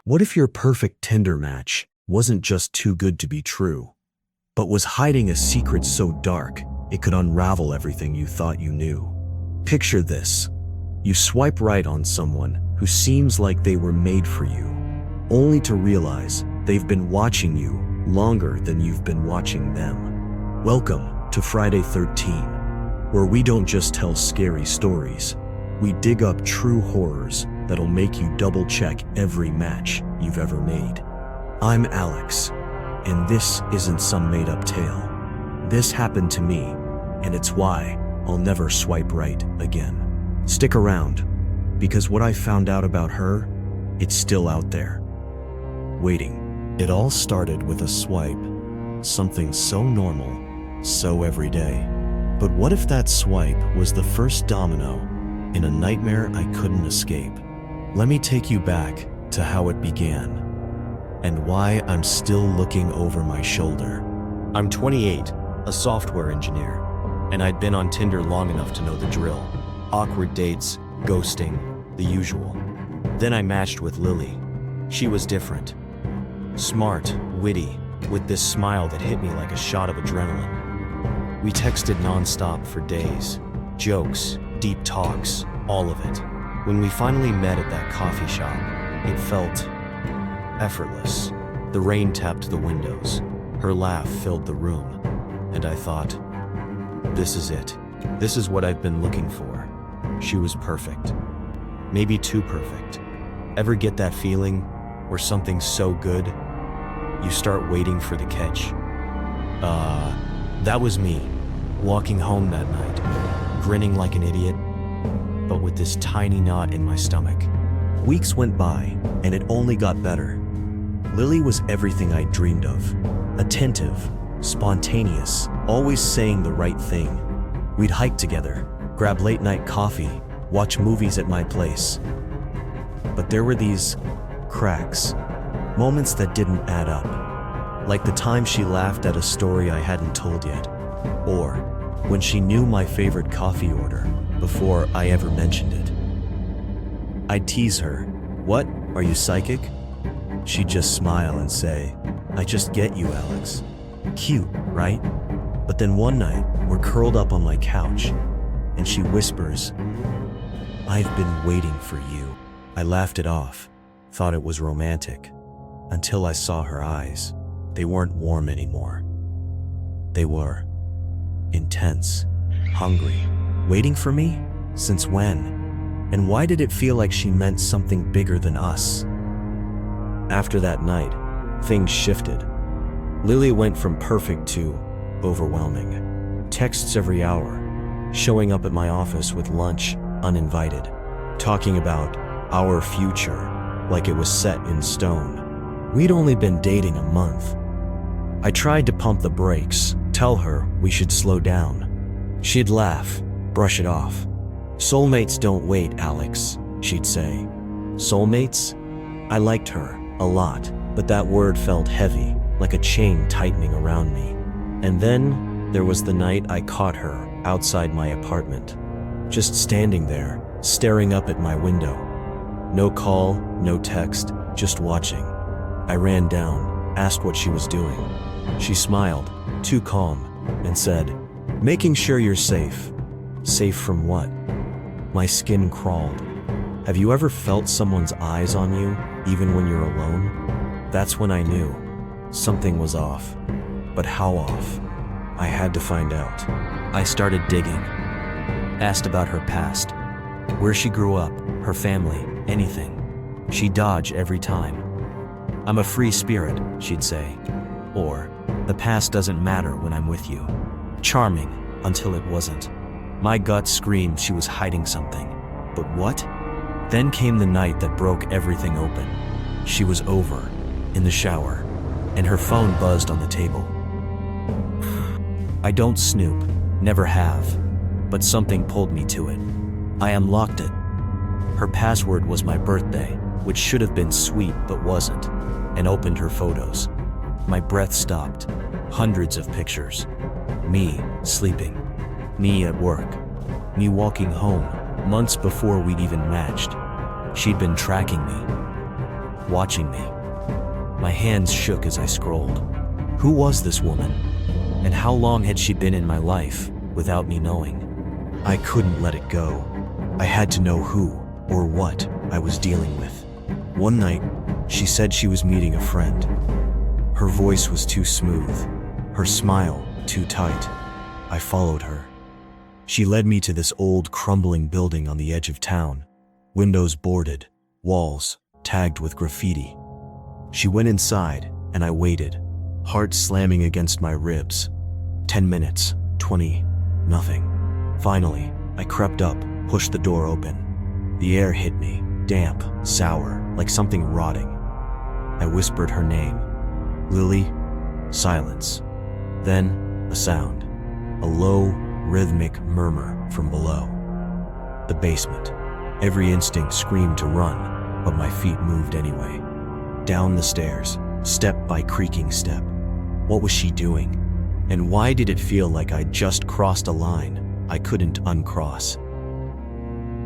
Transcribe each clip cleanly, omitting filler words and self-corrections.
What if your perfect Tinder match wasn't just too good to be true, but was hiding a secret so dark it could unravel everything you thought you knew? Picture this. You swipe right on someone who seems like they were made for you, only to realize they've been watching you longer than you've been watching them. Welcome to Friday 13, where we don't just tell scary stories, we dig up true horrors that'll make you double-check every match you've ever made. I'm Alex, and this isn't some made-up tale. This happened to me, and it's why I'll never swipe right again. Stick around, because what I found out about her, it's still out there, waiting. It all started with a swipe, something so normal, so everyday. But what if that swipe was the first domino in a nightmare I couldn't escape? Let me take you back to how it began, and why I'm still looking over my shoulder. I'm 28, a software engineer, and I'd been on Tinder long enough to know the drill. Awkward dates, ghosting, the usual. Then I matched with Lily. She was different. Smart, witty, with this smile that hit me like a shot of adrenaline. We texted nonstop for days. Jokes, deep talks, all of it. When we finally met at that coffee shop, it felt effortless. The rain tapped the windows. Her laugh filled the room. And I thought, this is it. This is what I've been looking for. She was perfect. Maybe too perfect. Ever get that feeling where something's so good, you start waiting for the catch? That was me, walking home that night, grinning like an idiot, but with this tiny knot in my stomach. Weeks went by, and it only got better. Lily was everything I dreamed of. Attentive, spontaneous, always saying the right thing. We'd hike together, grab late-night coffee, watch movies at my place. But there were these cracks, moments that didn't add up. Like the time she laughed at a story I hadn't told yet, or when she knew my favorite coffee order before I ever mentioned it. I'd tease her, "What, are you psychic?" She'd just smile and say, "I just get you, Alex." Cute, right? But then one night, we're curled up on my couch, and she whispers, "I've been waiting for you." I laughed it off, thought it was romantic, until I saw her eyes. They weren't warm anymore. They were intense, hungry. Waiting for me? Since when? And why did it feel like she meant something bigger than us? After that night, things shifted. Lily went from perfect to overwhelming. Texts every hour, showing up at my office with lunch uninvited, talking about our future like it was set in stone. We'd only been dating a month. I tried to pump the brakes, tell her we should slow down. She'd laugh, brush it off. "Soulmates don't wait, Alex," she'd say. Soulmates? I liked her a lot, but that word felt heavy, like a chain tightening around me. And then there was the night I caught her outside my apartment, just standing there, staring up at my window. No call, no text, just watching. I ran down, asked what she was doing. She smiled, too calm, and said, "Making sure you're safe." Safe from what? My skin crawled. Have you ever felt someone's eyes on you, even when you're alone? That's when I knew something was off. But how off? I had to find out. I started digging. Asked about her past, where she grew up, her family, anything. She'd dodge every time. "I'm a free spirit," she'd say. Or, "The past doesn't matter when I'm with you." Charming, until it wasn't. My gut screamed she was hiding something. But what? Then came the night that broke everything open. She was over, in the shower, and her phone buzzed on the table. I don't snoop, never have, but something pulled me to it. I unlocked it. Her password was my birthday, which should have been sweet but wasn't, and opened her photos. My breath stopped. Hundreds of pictures. Me, sleeping. Me at work. Me walking home, months before we'd even matched. She'd been tracking me. watching me. My hands shook as I scrolled. Who was this woman? And how long had she been in my life without me knowing? I couldn't let it go. I had to know who or what I was dealing with. One night, she said she was meeting a friend. Her voice was too smooth, her smile too tight. I followed her. She led me to this old, crumbling building on the edge of town, windows boarded, walls tagged with graffiti. She went inside, and I waited, heart slamming against my ribs. 10 minutes, 20, nothing. Finally, I crept up, pushed the door open. The air hit me, damp, sour, like something rotting. I whispered her name. Lily. Silence. Then, a sound. A low, rhythmic murmur from below. The basement. Every instinct screamed to run, but my feet moved anyway. Down the stairs, step by creaking step. What was she doing? And why did it feel like I'd just crossed a line I couldn't uncross?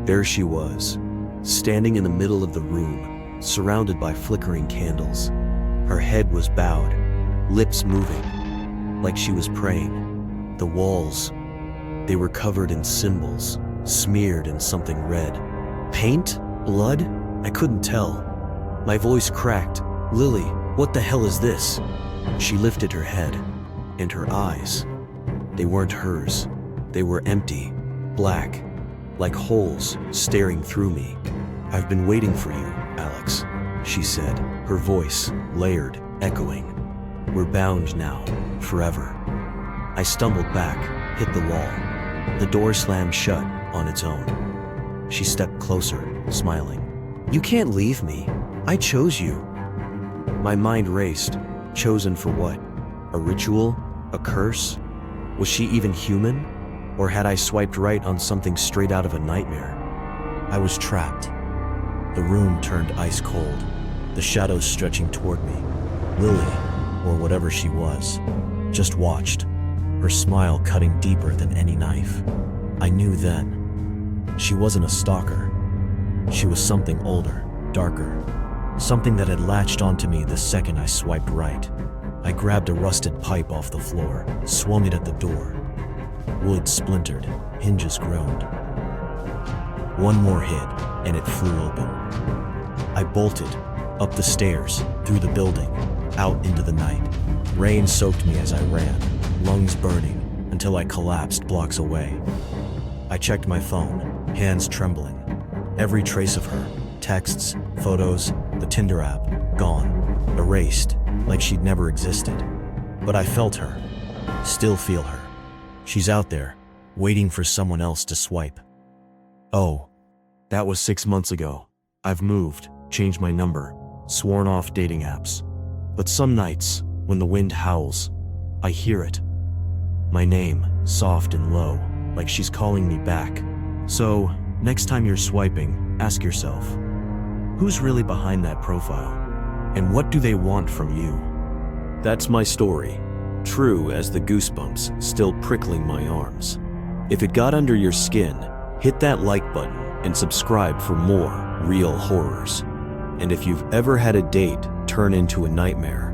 There she was, standing in the middle of the room, surrounded by flickering candles. Her head was bowed, lips moving, like she was praying. The walls, they were covered in symbols, smeared in something red. Paint? Blood? I couldn't tell. My voice cracked. Lily, what the hell is this? She lifted her head, and her eyes. They weren't hers. They were empty, black, like holes staring through me. I've been waiting for you, Alex, she said, her voice layered, echoing. We're bound now, forever. I stumbled back, hit the wall. The door slammed shut on its own. She stepped closer, smiling. You can't leave me. I chose you. My mind raced. Chosen for what? A ritual? A curse? Was she even human? Or had I swiped right on something straight out of a nightmare? I was trapped. The room turned ice cold, the shadows stretching toward me. Lily, or whatever she was, just watched, her smile cutting deeper than any knife. I knew then. She wasn't a stalker. She was something older, darker, something that had latched onto me the second I swiped right. I grabbed a rusted pipe off the floor, swung it at the door. Wood splintered, hinges groaned. One more hit, and it flew open. I bolted, up the stairs, through the building, out into the night. Rain soaked me as I ran, lungs burning, until I collapsed blocks away. I checked my phone, hands trembling. Every trace of her, texts, photos, the Tinder app, gone, erased, like she'd never existed. But I felt her, still feel her. She's out there, waiting for someone else to swipe. Oh, that was 6 months ago. I've moved, changed my number, sworn off dating apps. But some nights, when the wind howls, I hear it. My name, soft and low, like she's calling me back. So, next time you're swiping, ask yourself, who's really behind that profile? And what do they want from you? That's my story, true as the goosebumps still prickling my arms. If it got under your skin, hit that like button and subscribe for more real horrors. And if you've ever had a date turn into a nightmare,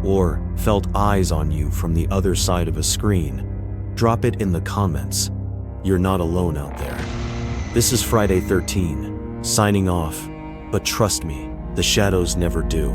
or felt eyes on you from the other side of a screen, drop it in the comments. You're not alone out there. This is Friday 13, signing off, but trust me, the shadows never do.